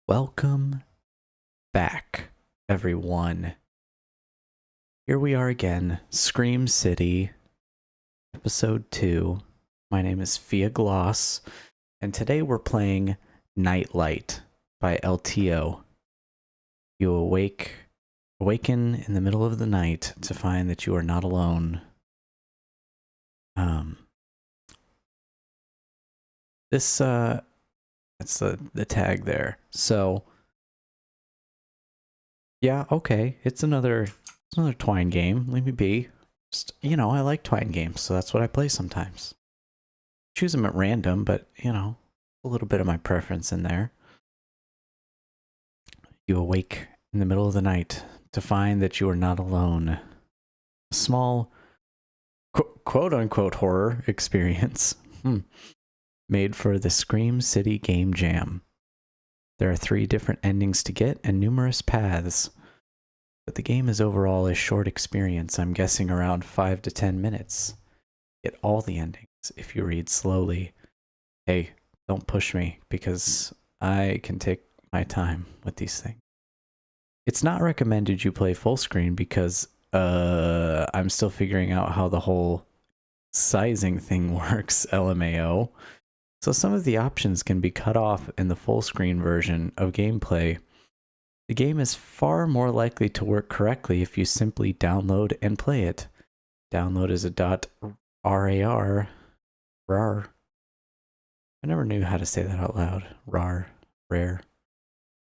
Welcome back, everyone. Here we are again, Scream City, episode 2. My name is Fia Gloss, and today we're playing Nightlight by LTO. You awaken in the middle of the night to find that you are not alone. That's the tag there. So yeah, okay. It's another Twine game. Leave me be. Just, I like Twine games, so that's what I play sometimes. Choose them at random, but a little bit of my preference in there. You awake in the middle of the night to find that you are not alone. A small quote-unquote horror experience made for the SCREAMCITY Game Jam. There are 3 different endings to get and numerous paths, but the game is overall a short experience. I'm guessing around 5 to 10 minutes. Get all the endings if you read slowly. Hey, don't push me because I can take my time with these things. It's not recommended you play full screen because I'm still figuring out how the whole sizing thing works, LMAO. So some of the options can be cut off in the full screen version of gameplay. The game is far more likely to work correctly if you simply download and play it. Download is a .rar. RAR. I never knew how to say that out loud. RAR. Rare.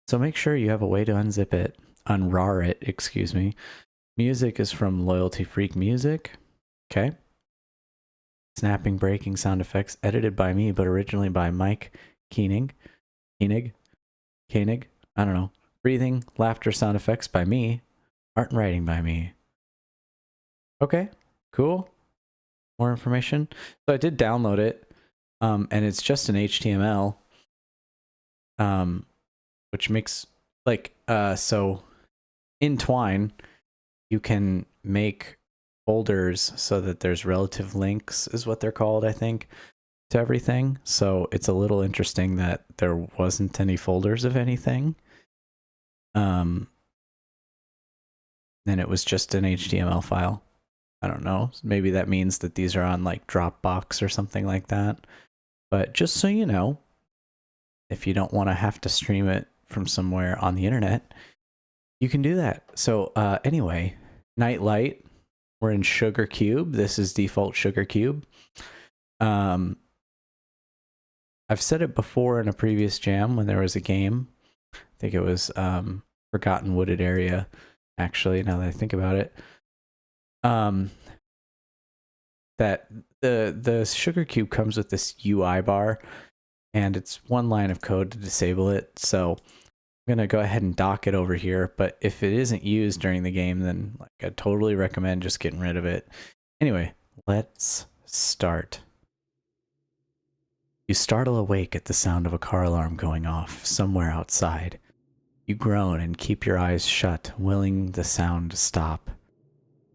So make sure you have a way to unzip it. Unrar it, excuse me. Music is from Loyalty Freak Music. Okay. Snapping, breaking sound effects edited by me, but originally by Mike Koenig. I don't know. Breathing, laughter sound effects by me. Art and writing by me. Okay, cool. More information. So I did download it, and it's just an HTML, which makes so in Twine you can make folders so that there's relative links is what they're called, I think, to everything. So it's a little interesting that there wasn't any folders of anything. And it was just an HTML file. I don't know. Maybe that means that these are on like Dropbox or something like that. But just so you know, if you don't want to have to stream it from somewhere on the internet, you can do that. So anyway, Nightlight. We're in Sugar Cube. This is default Sugar Cube. I've said it before in a previous jam when there was a game. I think it was Forgotten Wooded Area, actually, now that I think about it. That the Sugar Cube comes with this UI bar, and it's 1 line of code to disable it. So I'm gonna go ahead and dock it over here, but if it isn't used during the game, then I totally recommend just getting rid of it. Anyway, let's start. You startle awake at the sound of a car alarm going off somewhere outside. You groan and keep your eyes shut, willing the sound to stop.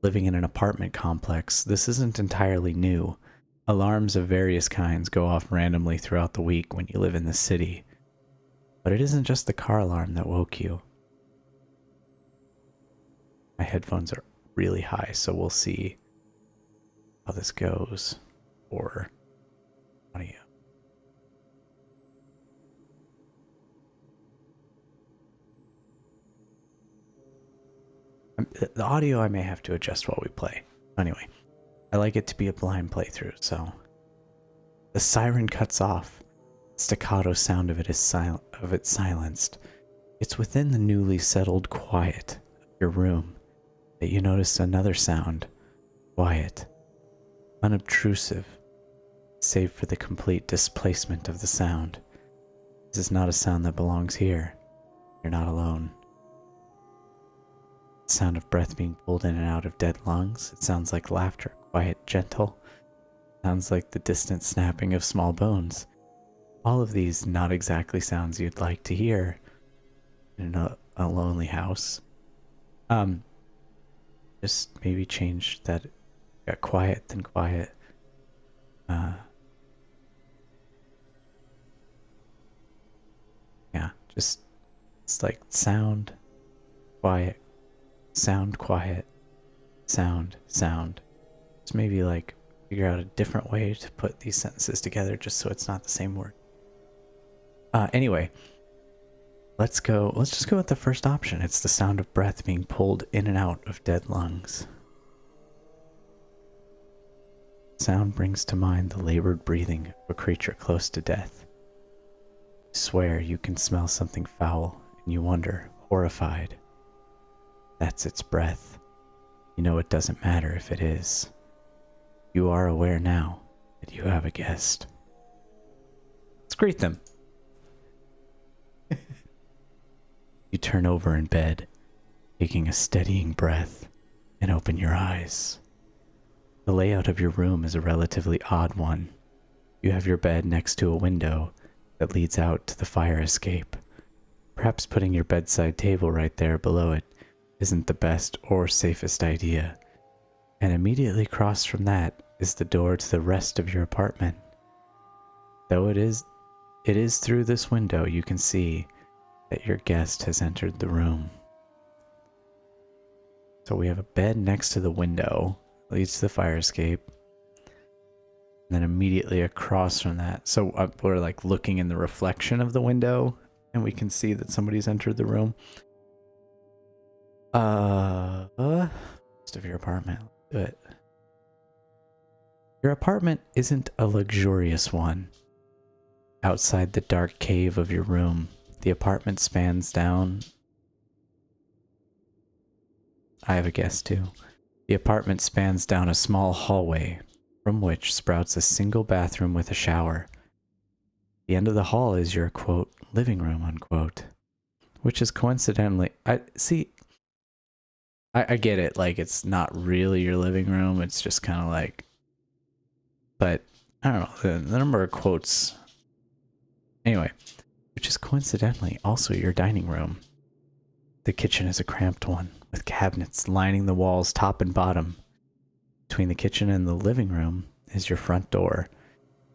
Living in an apartment complex, this isn't entirely new. Alarms of various kinds go off randomly throughout the week when you live in the city. But it isn't just the car alarm that woke you. My headphones are really high, so we'll see how this goes for audio. The audio I may have to adjust while we play. Anyway, I like it to be a blind playthrough, so the siren cuts off. Staccato sound of it is silenced. It's within the newly settled quiet of your room that you notice another sound. Quiet, unobtrusive, save for the complete displacement of the sound. This is not a sound that belongs here. You're not alone. The sound of breath being pulled in and out of dead lungs. It sounds like laughter, quiet, gentle. Sounds like the distant snapping of small bones. All of these not exactly sounds you'd like to hear in a lonely house. Just maybe change that. Got quiet, then quiet. Yeah, just It's like sound, quiet, sound, quiet, sound, sound. Just maybe like figure out a different way to put these sentences together just so it's not the same word. Anyway, let's just go with the first option. It's the sound of breath being pulled in and out of dead lungs. Sound brings to mind the labored breathing of a creature close to death. You swear you can smell something foul, and you wonder, horrified. That's its breath. You know it doesn't matter if it is. You are aware now that you have a guest. Let's greet them. You turn over in bed, taking a steadying breath, and open your eyes. The layout of your room is a relatively odd one. You have your bed next to a window that leads out to the fire escape. Perhaps putting your bedside table right there below it isn't the best or safest idea. And immediately across from that is the door to the rest of your apartment. Though it is through this window you can see that your guest has entered the room. So we have a bed next to the window, leads to the fire escape, and then immediately across from that, so we're like looking in the reflection of the window and we can see that somebody's entered the room. Rest of your apartment, let's do it. Your apartment isn't a luxurious one. Outside the dark cave of your room, the apartment spans down. I have a guess too. The apartment spans down a small hallway from which sprouts a single bathroom with a shower. The end of the hall is your, quote, living room, unquote, which is coincidentally, I get it, like it's not really your living room, it's just kind of like, but I don't know, the number of quotes, anyway, which is coincidentally also your dining room. The kitchen is a cramped one, with cabinets lining the walls top and bottom. Between the kitchen and the living room is your front door.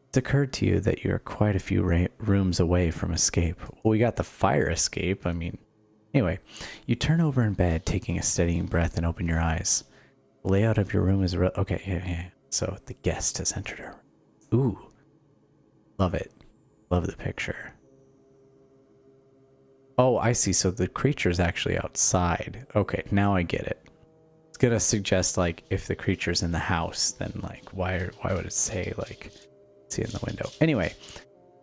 It's occurred to you that you're quite a few rooms away from escape. Well, we got the fire escape, I mean. Anyway, you turn over in bed, taking a steadying breath, and open your eyes. The layout of your room is okay, yeah. So the guest has entered her. Ooh. Love it. Love the picture. Oh, I see. So the creature's actually outside. Okay, now I get it. It's gonna suggest, like, if the creature's in the house, then, like, why would it say, like, see it in the window? Anyway,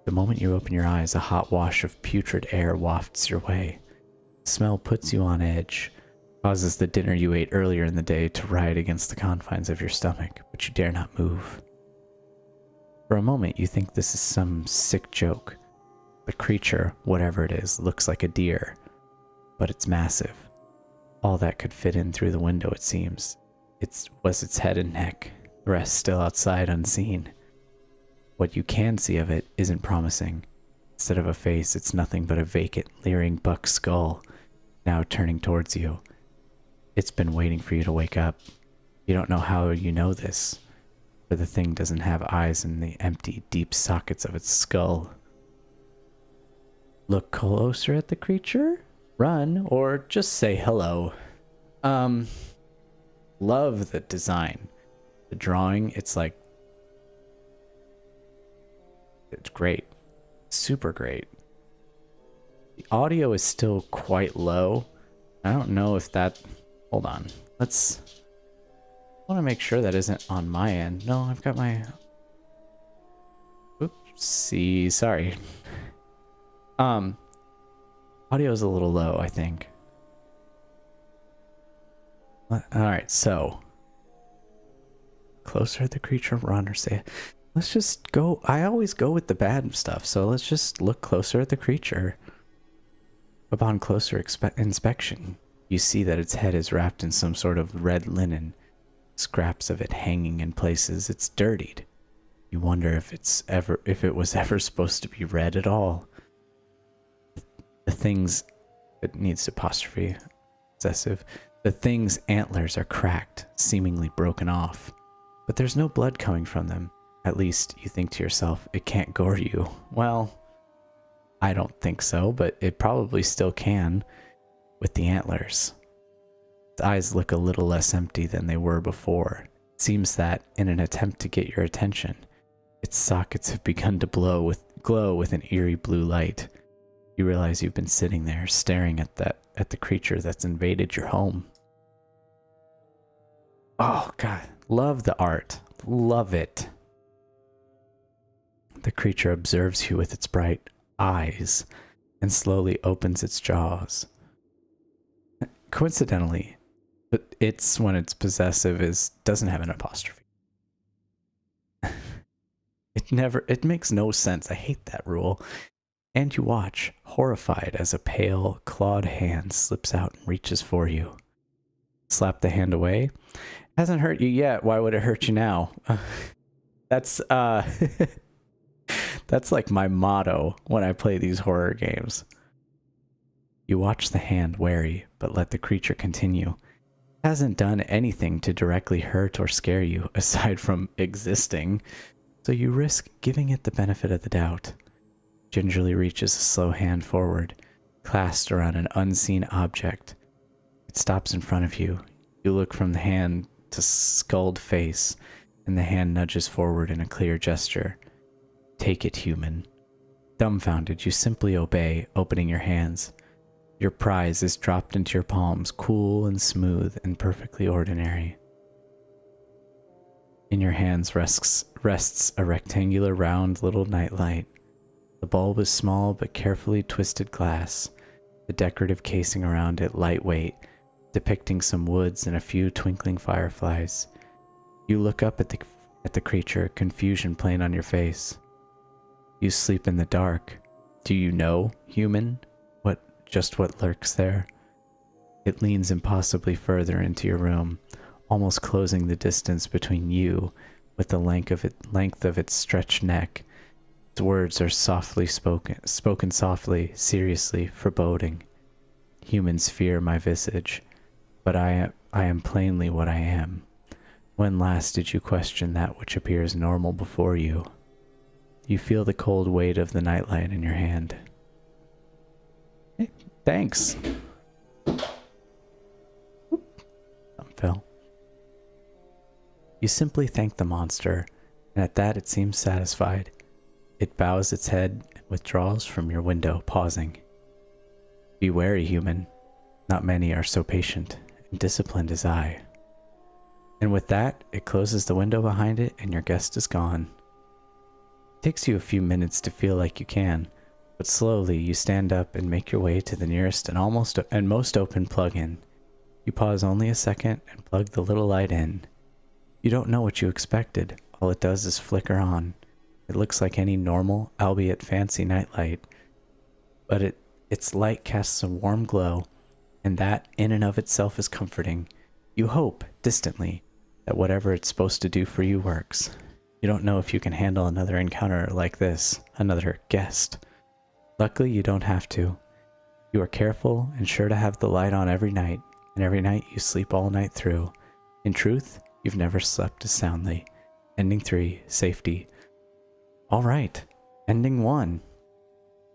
the moment you open your eyes, a hot wash of putrid air wafts your way. The smell puts you on edge, causes the dinner you ate earlier in the day to ride against the confines of your stomach, but you dare not move. For a moment, you think this is some sick joke. The creature, whatever it is, looks like a deer, but it's massive. All that could fit in through the window, it seems. Was its head and neck, the rest still outside unseen. What you can see of it isn't promising. Instead of a face, it's nothing but a vacant, leering buck skull, now turning towards you. It's been waiting for you to wake up. You don't know how you know this, for the thing doesn't have eyes in the empty, deep sockets of its skull. Look closer at the creature, run, or just say hello. Love the design. The drawing, it's like, it's great. Super great. The audio is still quite low. I don't know if that, hold on. I want to make sure that isn't on my end. No, I've got my, oopsie, sorry. Audio is a little low, I think. Alright, so. Closer at the creature, run, or say, let's just go. I always go with the bad stuff, so let's just look closer at the creature. Upon closer inspection, you see that its head is wrapped in some sort of red linen, scraps of it hanging in places. It's dirtied. You wonder if it was ever supposed to be red at all. The thing's, it needs apostrophe, excessive. The thing's antlers are cracked, seemingly broken off, but there's no blood coming from them. At least, you think to yourself, it can't gore you. Well, I don't think so, but it probably still can with the antlers. Its eyes look a little less empty than they were before. It seems that, in an attempt to get your attention, its sockets have begun to glow with an eerie blue light. You realize you've been sitting there staring at the creature that's invaded your home. Oh god, love the art. Love it. The creature observes you with its bright eyes and slowly opens its jaws. Coincidentally, it's when it's possessive doesn't have an apostrophe. It makes no sense. I hate that rule. And you watch, horrified, as a pale, clawed hand slips out and reaches for you. Slap the hand away. Hasn't hurt you yet. Why would it hurt you now? That's that's like my motto when I play these horror games. You watch the hand wary, but let the creature continue. It hasn't done anything to directly hurt or scare you, aside from existing, so you risk giving it the benefit of the doubt. Gingerly reaches a slow hand forward, clasped around an unseen object. It stops in front of you. You look from the hand to skulled face, and the hand nudges forward in a clear gesture. Take it, human. Dumbfounded, you simply obey, opening your hands. Your prize is dropped into your palms, cool and smooth and perfectly ordinary. In your hands rests a rectangular round little nightlight. The bulb is small but carefully twisted glass, the decorative casing around it lightweight, depicting some woods and a few twinkling fireflies. You look up at the creature, confusion plain on your face. You sleep in the dark. Do you know, human, just what lurks there? It leans impossibly further into your room, almost closing the distance between you with the length of its stretched neck. Its words are softly spoken softly, seriously, foreboding. Humans fear my visage, but I am plainly what I am. When last did you question that which appears normal before you? You feel the cold weight of the nightlight in your hand. Hey, thanks. Something fell. You simply thank the monster, and at that it seems satisfied. It bows its head and withdraws from your window, pausing. Be wary, human. Not many are so patient and disciplined as I. And with that, it closes the window behind it and your guest is gone. It takes you a few minutes to feel like you can, but slowly you stand up and make your way to the nearest and most open plug-in. You pause only a second and plug the little light in. You don't know what you expected. All it does is flicker on. It looks like any normal, albeit fancy nightlight, but its light casts a warm glow, and that in and of itself is comforting. You hope, distantly, that whatever it's supposed to do for you works. You don't know if you can handle another encounter like this, another guest. Luckily, you don't have to. You are careful and sure to have the light on every night, and every night you sleep all night through. In truth, you've never slept as soundly. Ending 3, safety. All right, ending 1.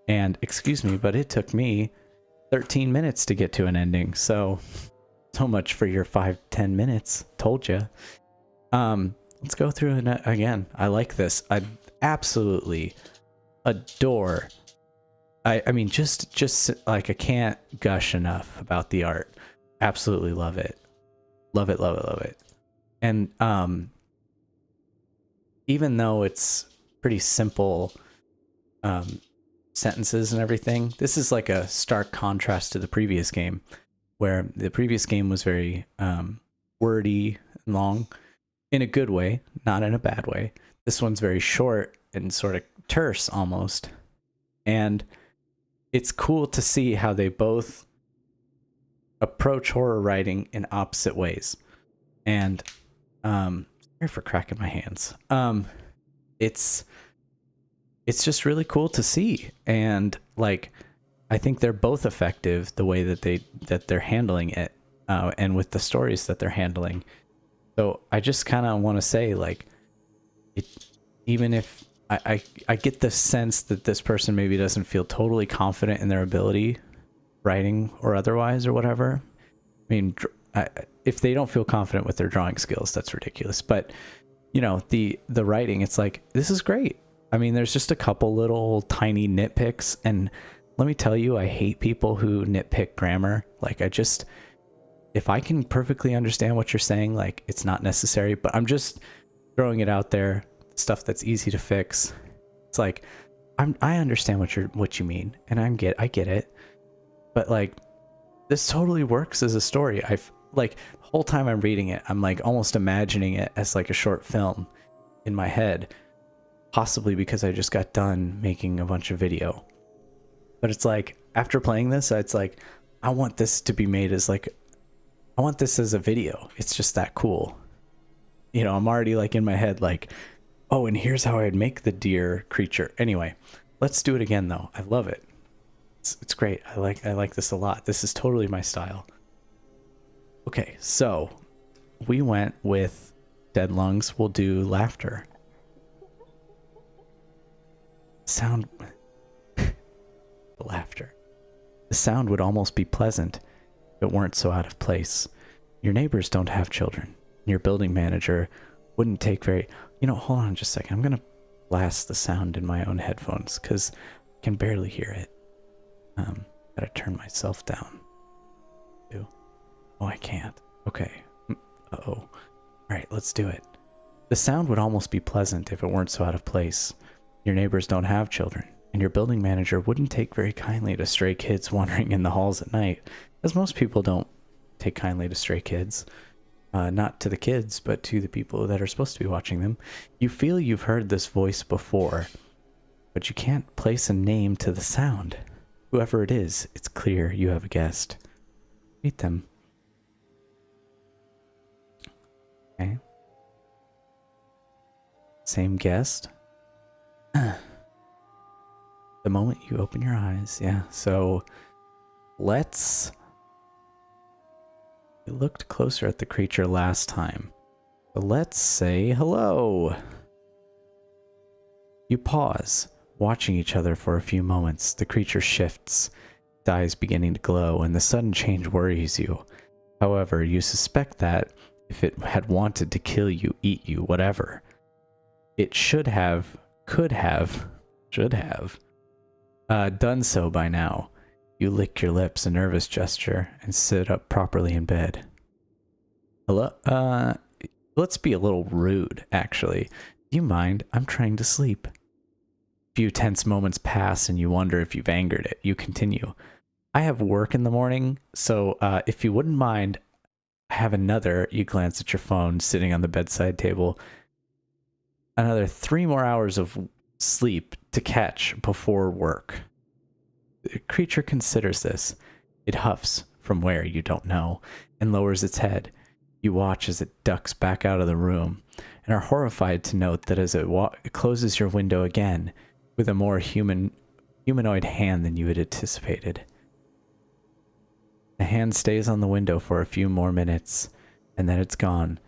And excuse me, but it took me 13 minutes to get to an ending, so much for your 5-10 minutes. Told you. Let's go through it again. I like this. I absolutely adore. I mean, just like I can't gush enough about the art. Absolutely love it. Love it, love it, love it. And even though it's pretty simple sentences and everything, this is like a stark contrast to the previous game, where the previous game was very wordy and long in a good way, not in a bad way. This one's very short and sort of terse almost. And it's cool to see how they both approach horror writing in opposite ways. And sorry for cracking my hands. It's just really cool to see, and like I think they're both effective the way that they're handling it, and with the stories that they're handling. So I just kind of want to say, like, even if I get the sense that this person maybe doesn't feel totally confident in their ability, writing or otherwise or whatever. I mean, if they don't feel confident with their drawing skills, that's ridiculous. But you know, the writing, it's like, this is great. I mean, there's just a couple little tiny nitpicks, and let me tell you, I hate people who nitpick grammar. Like, if I can perfectly understand what you're saying, like, it's not necessary, but I'm just throwing it out there, stuff that's easy to fix. It's like, I understand what you mean, and I get it, but like, this totally works as a story. Like, the whole time I'm reading it, I'm like almost imagining it as like a short film in my head, possibly because I just got done making a bunch of video. But it's like, after playing this, it's like, I want this to be made as like, I want this as a video. It's just that cool. You know, I'm already like in my head like, oh, and here's how I'd make the deer creature. Anyway, let's do it again though. I love it. It's great. I like this a lot. This is totally my style. Okay, so we went with Dead Lungs. We'll do laughter. Sound. Laughter. The sound would almost be pleasant if it weren't so out of place. Your neighbors don't have children. Your building manager wouldn't take very... You know, hold on just a second. I'm going to blast the sound in my own headphones because I can barely hear it. Gotta turn myself down. Oh, I can't. Okay. Uh-oh. All right, let's do it. The sound would almost be pleasant if it weren't so out of place. Your neighbors don't have children, and your building manager wouldn't take very kindly to stray kids wandering in the halls at night, as most people don't take kindly to stray kids. Not to the kids, but to the people that are supposed to be watching them. You feel you've heard this voice before, but you can't place a name to the sound. Whoever it is, it's clear you have a guest. Meet them. Okay. Same guest. The moment you open your eyes, yeah. So let's... We looked closer at the creature last time. So let's say hello. You pause, watching each other for a few moments. The creature shifts, its eyes beginning to glow, and the sudden change worries you. However, you suspect that if it had wanted to kill you, eat you, whatever, it should have, could have, should have done so by now. You lick your lips, a nervous gesture, and sit up properly in bed. Hello? Let's be a little rude, actually. Do you mind? I'm trying to sleep. A few tense moments pass, and you wonder if you've angered it. You continue. I have work in the morning, so if you wouldn't mind, I have another, you glance at your phone sitting on the bedside table, another 3 more hours of sleep to catch before work. The creature considers this. It huffs from where you don't know and lowers its head. You watch as it ducks back out of the room and are horrified to note that as it closes your window again with a more humanoid hand than you had anticipated. The hand stays on the window for a few more minutes and then it's gone,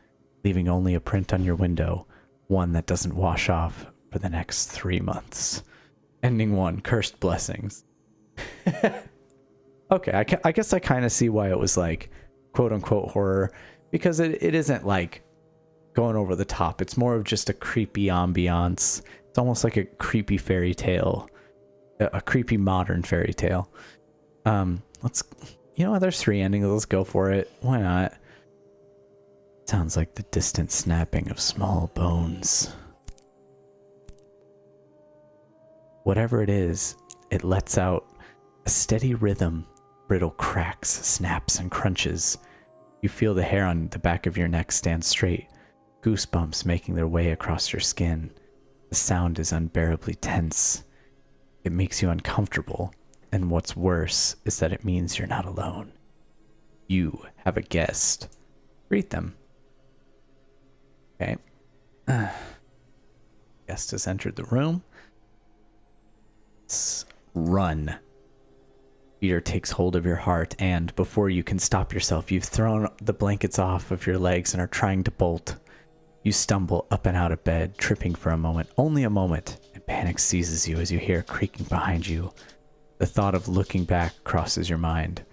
leaving only a print on your window, one that doesn't wash off for the next 3 months. Ending 1, cursed blessings. Okay, I guess I kind of see why it was like quote-unquote horror, because it isn't like going over the top. It's more of just a creepy ambiance. It's almost like a creepy fairy tale, a creepy modern fairy tale. Let's, you know what, there's 3 endings. Let's go for it. Why not? Sounds like the distant snapping of small bones. Whatever it is, it lets out a steady rhythm, brittle cracks, snaps, and crunches. You feel the hair on the back of your neck stand straight, goosebumps making their way across your skin. The sound is unbearably tense. It makes you uncomfortable, and what's worse is that it means you're not alone. You have a guest. Greet them. Okay. Guest has entered the room. Let's run. Fear takes hold of your heart, and before you can stop yourself, you've thrown the blankets off of your legs and are trying to bolt. You stumble up and out of bed, tripping for a moment, only a moment, Panic seizes you as you hear creaking behind you. The thought of looking back crosses your mind.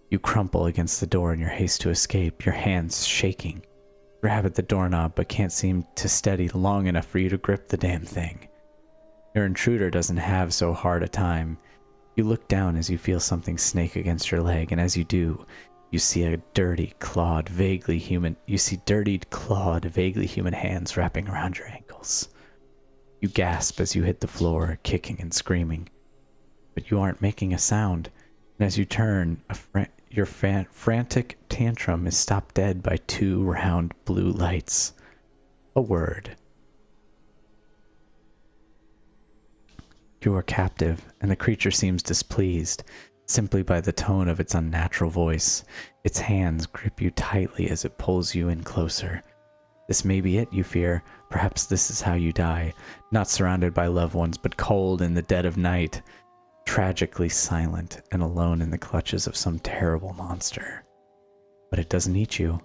You crumple against the door in your haste to escape, your hands shaking. Grab at the doorknob but can't seem to steady long enough for you to grip the damn thing. Your intruder doesn't have so hard a time. You look down as you feel something snake against your leg, and as you do, you see dirtied, clawed, vaguely human hands wrapping around your ankles. You gasp as you hit the floor, kicking and screaming. But you aren't making a sound, and as you turn, your frantic tantrum is stopped dead by 2 round blue lights. A word. You are captive, and the creature seems displeased, simply by the tone of its unnatural voice. Its hands grip you tightly as it pulls you in closer. This may be it, you fear. Perhaps this is how you die, not surrounded by loved ones, but cold in the dead of night, tragically silent and alone in the clutches of some terrible monster. But it doesn't eat you.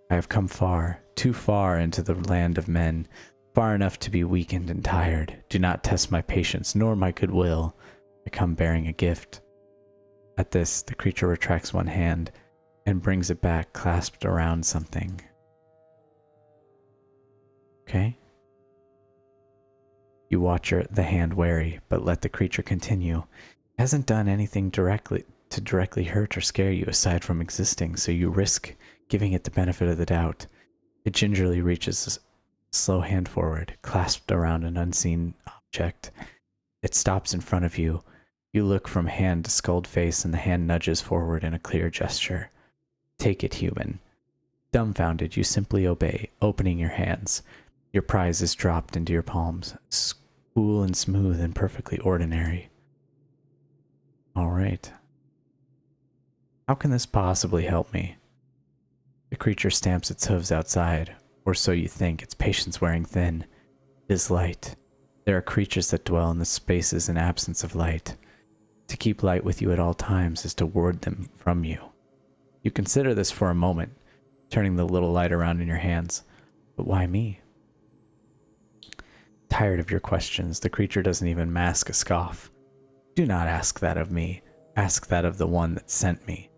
I have come far, too far into the land of men, far enough to be weakened and tired. Do not test my patience nor my goodwill. I come bearing a gift. At this, the creature retracts one hand and brings it back clasped around something. Okay? You watch the hand wary, but let the creature continue. It hasn't done anything to directly hurt or scare you aside from existing, so you risk giving it the benefit of the doubt. It gingerly reaches a slow hand forward, clasped around an unseen object. It stops in front of you. You look from hand to skulled face, and the hand nudges forward in a clear gesture. Take it, human. Dumbfounded, you simply obey, opening your hands. Your prize is dropped into your palms, cool and smooth and perfectly ordinary. All right. How can this possibly help me? The creature stamps its hooves outside, or so you think, its patience wearing thin. It is light. There are creatures that dwell in the spaces in absence of light. To keep light with you at all times is to ward them from you. You consider this for a moment, turning the little light around in your hands. But why me? Tired of your questions, the creature doesn't even mask a scoff. Do not ask that of me. Ask that of the one that sent me.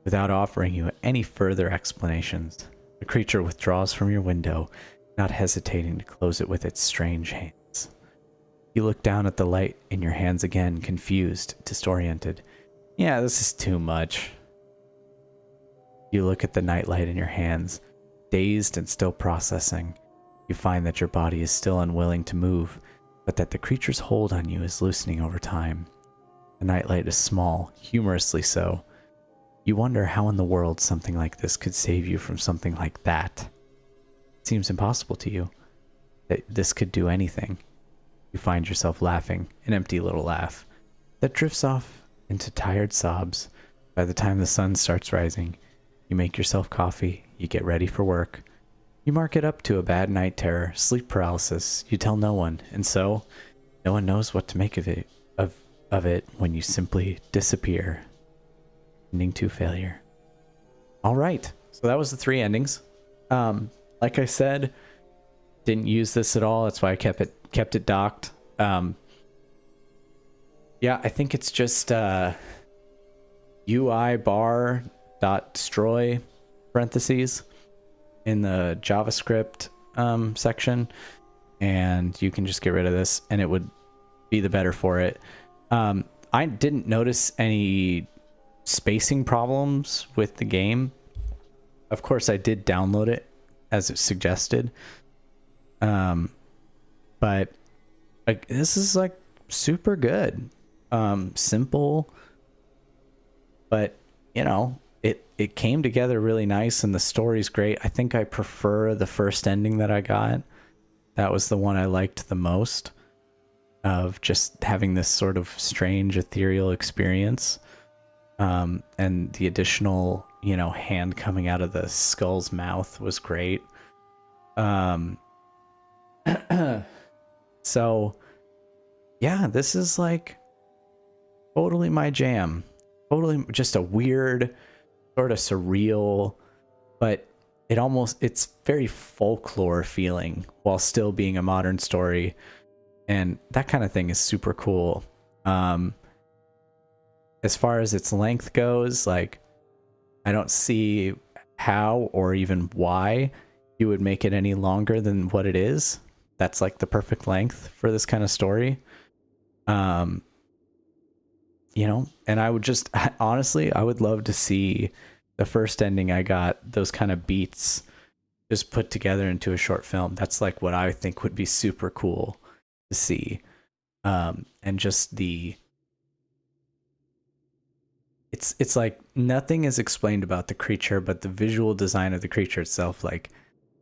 Without offering you any further explanations, the creature withdraws from your window, not hesitating to close it with its strange hands. You look down at the light in your hands again, confused, disoriented. Yeah, this is too much. You look at the nightlight in your hands, dazed and still processing. You find that your body is still unwilling to move, but that the creature's hold on you is loosening over time. The nightlight is small, humorously so. You wonder how in the world something like this could save you from something like that. It seems impossible to you that this could do anything. You find yourself laughing, an empty little laugh that drifts off into tired sobs. By the time the sun starts rising, you make yourself coffee, you get ready for work. You mark it up to a bad night terror, sleep paralysis. You tell no one, and so no one knows what to make of it when you simply disappear, ending to failure. All right, so that was the 3 endings. Like I said, didn't use this at all. That's why I kept it docked. Yeah, I think it's just UI bar dot destroy parentheses in the JavaScript section, and you can just get rid of this and it would be the better for it. I didn't notice any spacing problems with the game. Of course, I did download it as it suggested, but like, this is like super good, simple, but you know, it came together really nice, and the story's great. I think I prefer the first ending that I got. That was the one I liked the most, of just having this sort of strange ethereal experience, and the additional, you know, hand coming out of the skull's mouth was great. So yeah, this is like totally my jam. Totally just a weird, sort of surreal, but it's very folklore feeling while still being a modern story. And that kind of thing is super cool. As far as its length goes, like, I don't see how or even why you would make it any longer than what it is. That's like the perfect length for this kind of story. You know, and I would just, honestly, I would love to see the first ending I got, those kind of beats just put together into a short film. That's like what I think would be super cool to see. And just it's like nothing is explained about the creature, but the visual design of the creature itself like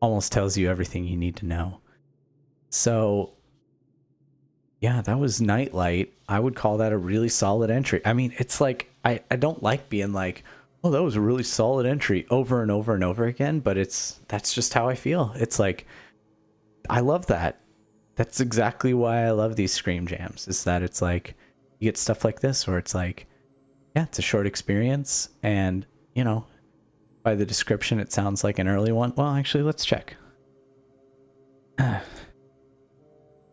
almost tells you everything you need to know. So yeah, that was Nightlight. I would call that a really solid entry. I mean, it's like I don't like being like, oh, that was a really solid entry over and over and over again, but that's just how I feel. It's like, I love that. That's exactly why I love these Scream Jams, is that it's like you get stuff like this where it's like, yeah, it's a short experience, and you know, by the description it sounds like an early one. Well, actually, let's check.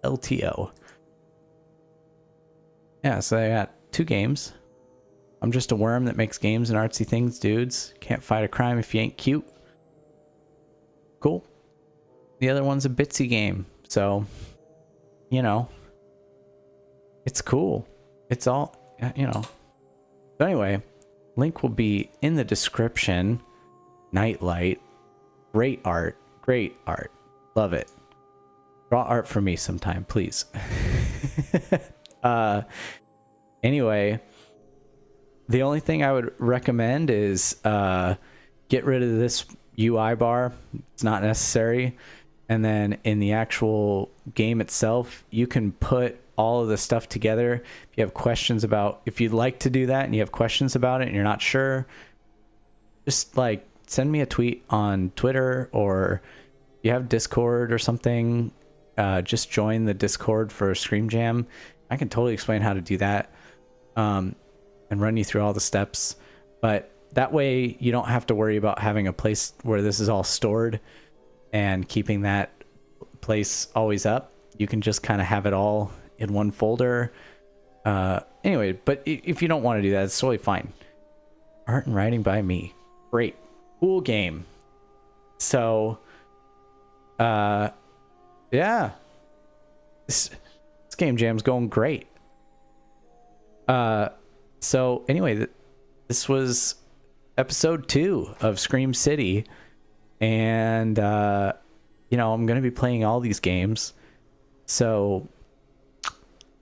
LTO. Yeah, so I got 2 games. I'm just a worm that makes games and artsy things, dudes. Can't fight a crime if you ain't cute. Cool. The other one's a Bitsy game, so you know, it's cool. It's all, you know. So anyway, link will be in the description. Nightlight. Great art. Great art. Love it. Draw art for me sometime, please. Anyway, the only thing I would recommend is get rid of this UI bar. It's not necessary. And then in the actual game itself, you can put all of the stuff together. If you have questions about, if you'd like to do that and you have questions about it and you're not sure, just like send me a tweet on Twitter, or if you have Discord or something, just join the Discord for Scream Jam. I can totally explain how to do that, and run you through all the steps. But that way you don't have to worry about having a place where this is all stored and keeping that place always up. You can just kind of have it all in one folder. Anyway, but if you don't want to do that, it's totally fine. Art and writing by me. Great. Cool game. So, yeah. This game jam's going great. So anyway, this was episode 2 of Scream City. And, you know, I'm going to be playing all these games. So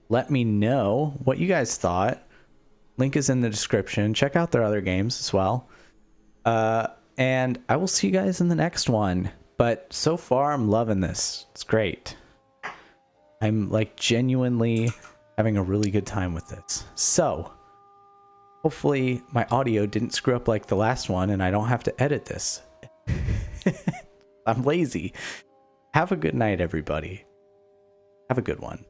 let me know what you guys thought. Link is in the description. Check out their other games as well. And I will see you guys in the next one. But so far, I'm loving this. It's great. I'm like genuinely having a really good time with this. So hopefully my audio didn't screw up like the last one and I don't have to edit this. I'm lazy. Have a good night, everybody. Have a good one.